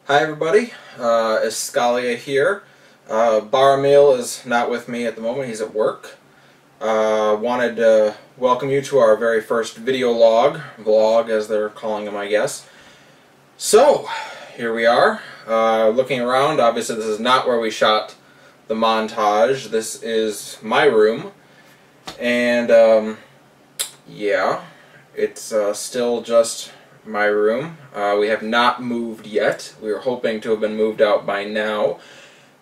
Hi everybody, Eskalia here. Baramil is not with me at the moment, he's at work. Wanted to welcome you to our very first video vlog as they're calling them I guess. So, here we are, looking around. Obviously this is not where we shot the montage, this is my room. And yeah, it's still just my room. We have not moved yet. We were hoping to have been moved out by now,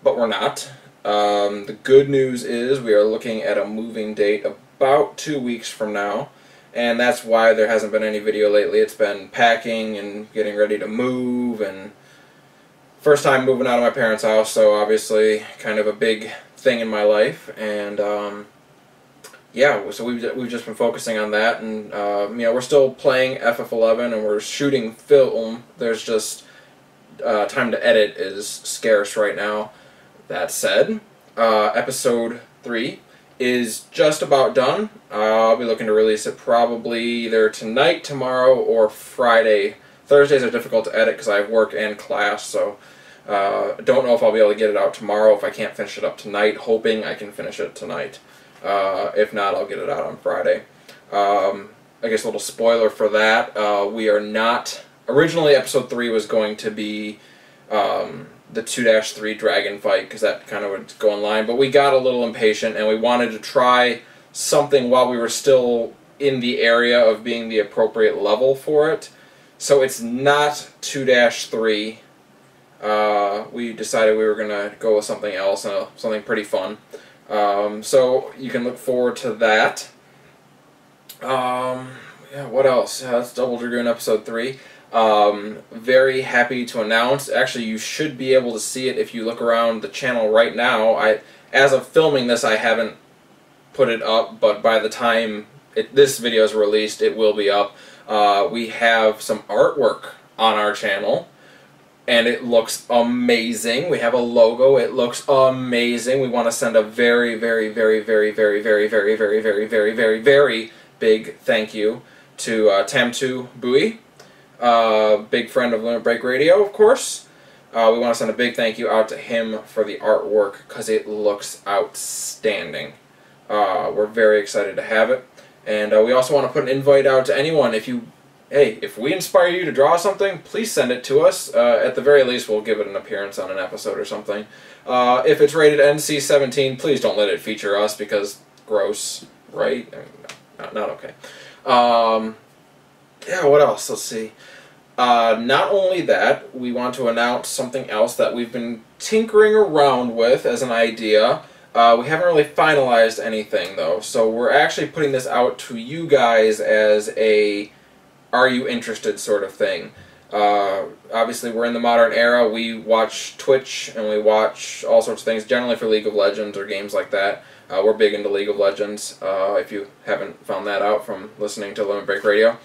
but we're not. The good news is we are looking at a moving date about 2 weeks from now, and that's why there hasn't been any video lately. It's been packing and getting ready to move, and first time moving out of my parents' house, so obviously kind of a big thing in my life. And yeah, so we've just been focusing on that, and you know, we're still playing FF11 and we're shooting film. There's just time to edit is scarce right now. That said, episode 3 is just about done. I'll be looking to release it probably either tonight, tomorrow, or Friday. Thursdays are difficult to edit because I have work and class, so don't know if I'll be able to get it out tomorrow if I can't finish it up tonight, hoping I can finish it tonight. If not, I'll get it out on Friday. I guess a little spoiler for that, we are not... Originally, episode 3 was going to be the 2-3 dragon fight, because that kind of would go in line, but we got a little impatient, and we wanted to try something while we were still in the area of being the appropriate level for it. So it's not 2-3. We decided we were going to go with something else, something pretty fun. So you can look forward to that. Yeah, what else? Yeah, that's Double Dragoon episode 3. Very happy to announce, actually you should be able to see it if you look around the channel right now. As of filming this, I haven't put it up, but by the time this video is released, it will be up. We have some artwork on our channel, and it looks amazing. We have a logo. It looks amazing. We want to send a very, very, very, very, very, very, very, very, very, very, very, very big thank you to Tamtu Bui, big friend of Limit Break Radio, of course. We want to send a big thank you out to him for the artwork because it looks outstanding. We're very excited to have it, and we also want to put an invite out to anyone. If we inspire you to draw something, please send it to us. At the very least, we'll give it an appearance on an episode or something. If it's rated NC-17, please don't let it feature us, because gross, right? I mean, not okay. Yeah, what else? Let's see. Not only that, we want to announce something else that we've been tinkering around with as an idea. We haven't really finalized anything, though, so we're actually putting this out to you guys as a "are you interested" sort of thing. Obviously, we're in the modern era. We watch Twitch and we watch all sorts of things, generally for League of Legends or games like that. We're big into League of Legends, if you haven't found that out from listening to Limit Break Radio.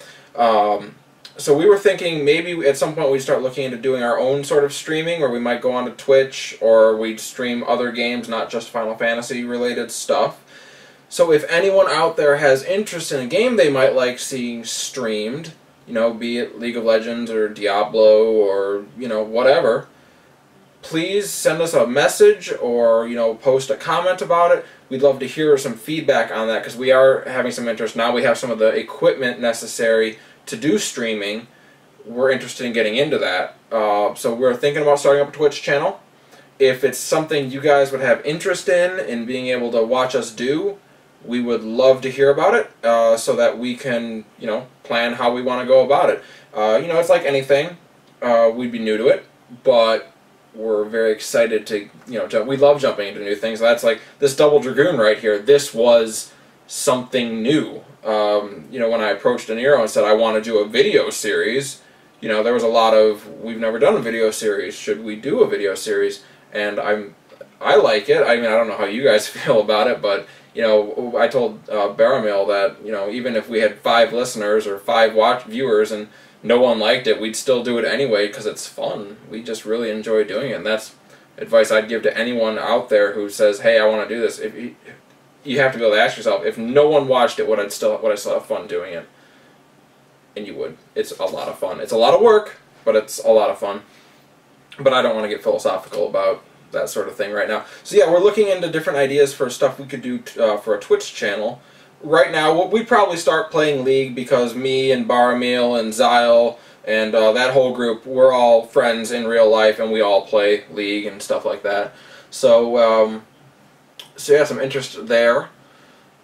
So we were thinking maybe at some point we'd start looking into doing our own sort of streaming, or we might go onto Twitch, or we'd stream other games, not just Final Fantasy related stuff. So if anyone out there has interest in a game they might like seeing streamed, you know, be it League of Legends or Diablo or, you know, whatever, please send us a message or, you know, post a comment about it. We'd love to hear some feedback on that, because we are having some interest. Now we have some of the equipment necessary to do streaming. We're interested in getting into that. So we're thinking about starting up a Twitch channel. If it's something you guys would have interest in being able to watch us do, we would love to hear about it, so that we can, you know, plan how we want to go about it. You know, it's like anything. We'd be new to it, but we're very excited to, you know, we love jumping into new things. That's like this Double Dragoon right here. This was something new. You know, when I approached Aniro and said I want to do a video series, you know, there was a lot of, we've never done a video series. Should we do a video series? And I like it. I mean, I don't know how you guys feel about it, but you know, I told Baramil that, you know, even if we had 5 listeners or 5 viewers and no one liked it, we'd still do it anyway because it's fun. We just really enjoy doing it, and that's advice I'd give to anyone out there who says, "Hey, I want to do this." If you have to be able to ask yourself, if no one watched it, would I still have fun doing it? And you would. It's a lot of fun. It's a lot of work, but it's a lot of fun. but I don't want to get philosophical about that sort of thing right now. So yeah, we're looking into different ideas for stuff we could do for a Twitch channel. Right now, we'd probably start playing League because me and Baramil and Zyle and that whole group, we're all friends in real life, and we all play League and stuff like that. So, so yeah, some interest there.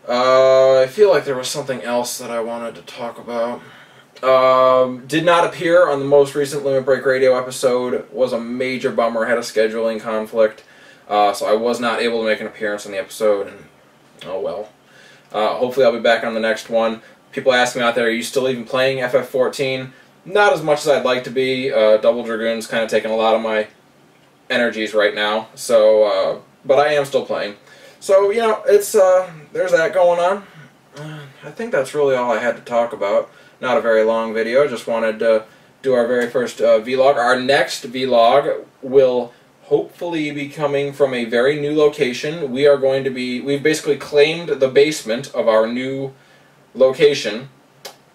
I feel like there was something else that I wanted to talk about. Did not appear on the most recent Limit Break Radio episode. Was a major bummer. Had a scheduling conflict, so I was not able to make an appearance on the episode. And oh well. Hopefully I'll be back on the next one. People ask me out there, are you still even playing FF14? Not as much as I'd like to be. Double Dragoon's kind of taking a lot of my energies right now. So, but I am still playing. So, you know, it's there's that going on. I think that's really all I had to talk about. Not a very long video. Just wanted to do our very first vlog. Our next vlog will hopefully be coming from a very new location. We've basically claimed the basement of our new location,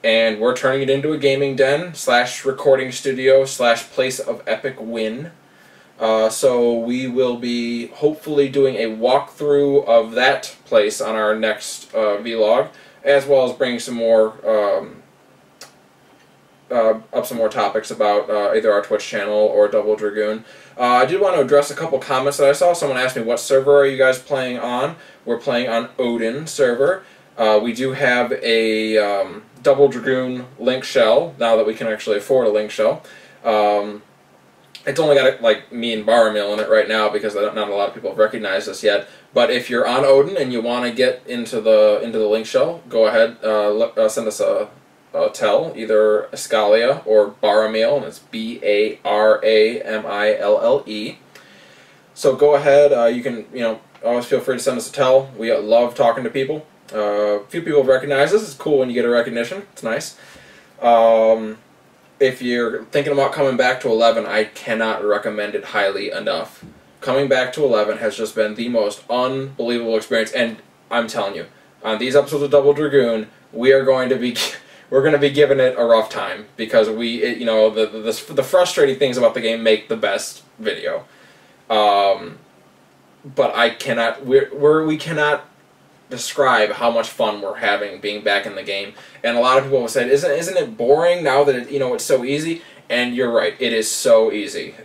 and we're turning it into a gaming den / recording studio / place of epic win. So we will be hopefully doing a walkthrough of that place on our next vlog, as well as bringing some more up some more topics about either our Twitch channel or Double Dragoon. I did want to address a couple comments that I saw. Someone asked me, what server are you guys playing on? We're playing on Odin server. We do have a Double Dragoon link shell, now that we can actually afford a link shell. It's only got like me and Baramil in it right now because not a lot of people have recognized us yet. But if you're on Odin and you want to get into the link shell, go ahead, send us a tell, either Eskalia or Baramil, and it's B-A-R-A-M-I-L-L-E. So go ahead, you can, always feel free to send us a tell. We love talking to people. A few people have recognized us. It's cool when you get a recognition. It's nice. If you're thinking about coming back to 11, I cannot recommend it highly enough. Coming back to 11 has just been the most unbelievable experience, and I'm telling you, on these episodes of Double Dragoon, we're going to be giving it a rough time because the frustrating things about the game make the best video. But we cannot describe how much fun we're having being back in the game. And a lot of people have said, isn't it boring now that it's so easy? And you're right, it is so easy.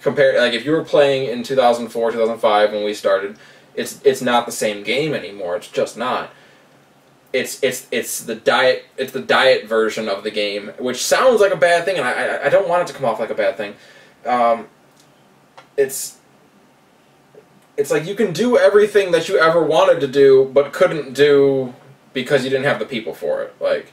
Compared, like if you were playing in 2004, 2005 when we started, it's not the same game anymore. It's just not. It's the diet version of the game, which sounds like a bad thing, and I don't want it to come off like a bad thing. It's like you can do everything that you ever wanted to do, but couldn't do because you didn't have the people for it. Like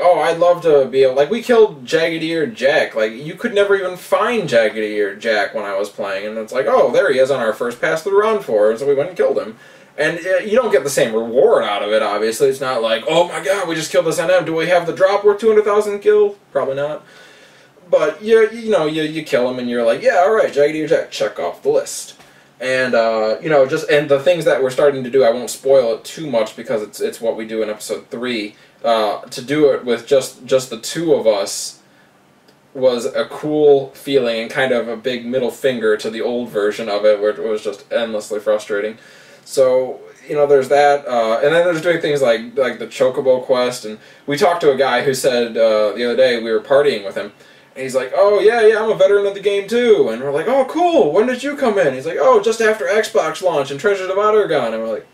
oh, I'd love to be able, like we killed Jagged-Eared Jack. Like you could never even find Jagged-Eared Jack when I was playing, and it's like, oh, there he is on our first pass through round 4, and so we went and killed him. And you don't get the same reward out of it, obviously. It's not like, oh my god, we just killed this NM. Do we have the drop worth 200,000 kills? Probably not. But you kill him, and you're like, yeah, all right, Jagged-Eared Jack, check off the list. And and the things that we're starting to do, I won't spoil it too much because it's what we do in episode 3. To do it with just the two of us was a cool feeling and kind of a big middle finger to the old version of it, where it was just endlessly frustrating. So, there's that, and then there's doing things like the Chocobo quest, and we talked to a guy who said the other day, we were partying with him, and he's like, oh, yeah, I'm a veteran of the game too, and we're like, oh, cool, when did you come in? He's like, oh, just after Xbox launch and Treasures of Ottergon, and we're like,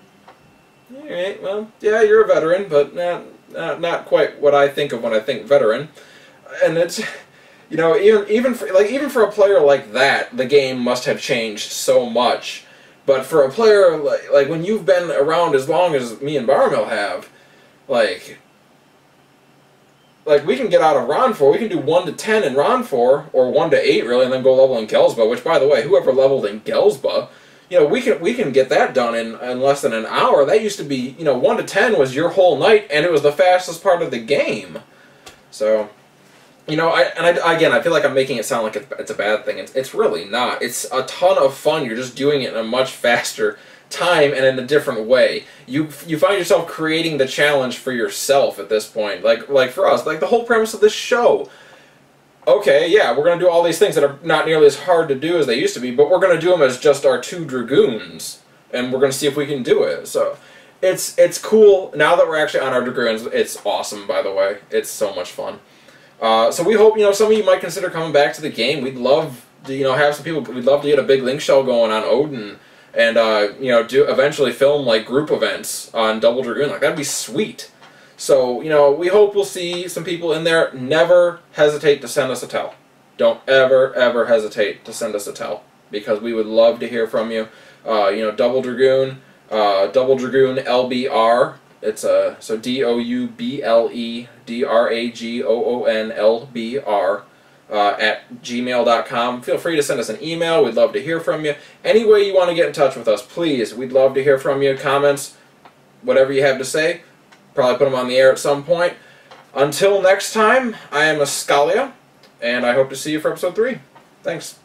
alright, well, yeah, you're a veteran, but not quite what I think of when I think veteran, and it's, even for a player like that, the game must have changed so much. But for a player, like when you've been around as long as me and Baramil have, like we can get out of round 4, we can do 1 to 10 in round 4, or 1 to 8 really, and then go level in Gelsba, which by the way, whoever leveled in Gelsba, we can get that done in less than an hour. That used to be, 1 to 10 was your whole night, and it was the fastest part of the game. So, I feel like I'm making it sound like it's a bad thing. It's really not. It's a ton of fun. You're just doing it in a much faster time and in a different way. You find yourself creating the challenge for yourself at this point. Like for us, like the whole premise of this show. okay, yeah, we're going to do all these things that are not nearly as hard to do as they used to be, but we're going to do them as just our 2 Dragoons, and we're going to see if we can do it. So it's cool. Now that we're actually on our Dragoons, it's awesome, by the way. It's so much fun. So we hope, some of you might consider coming back to the game. We'd love to, have some people, we'd love to get a big link shell going on Odin, and, do eventually film, like, group events on Double Dragoon. Like, that'd be sweet. So, we hope we'll see some people in there. Never hesitate to send us a tell. Don't ever, ever hesitate to send us a tell, because we would love to hear from you. Double Dragoon, Double Dragoon LBR. It's so DOUBLEDRAGOONLBR at gmail.com. Feel free to send us an email. We'd love to hear from you. Any way you want to get in touch with us, please. We'd love to hear from you. Comments, whatever you have to say. Probably put them on the air at some point. Until next time, I am Eskalia, and I hope to see you for episode 3. Thanks.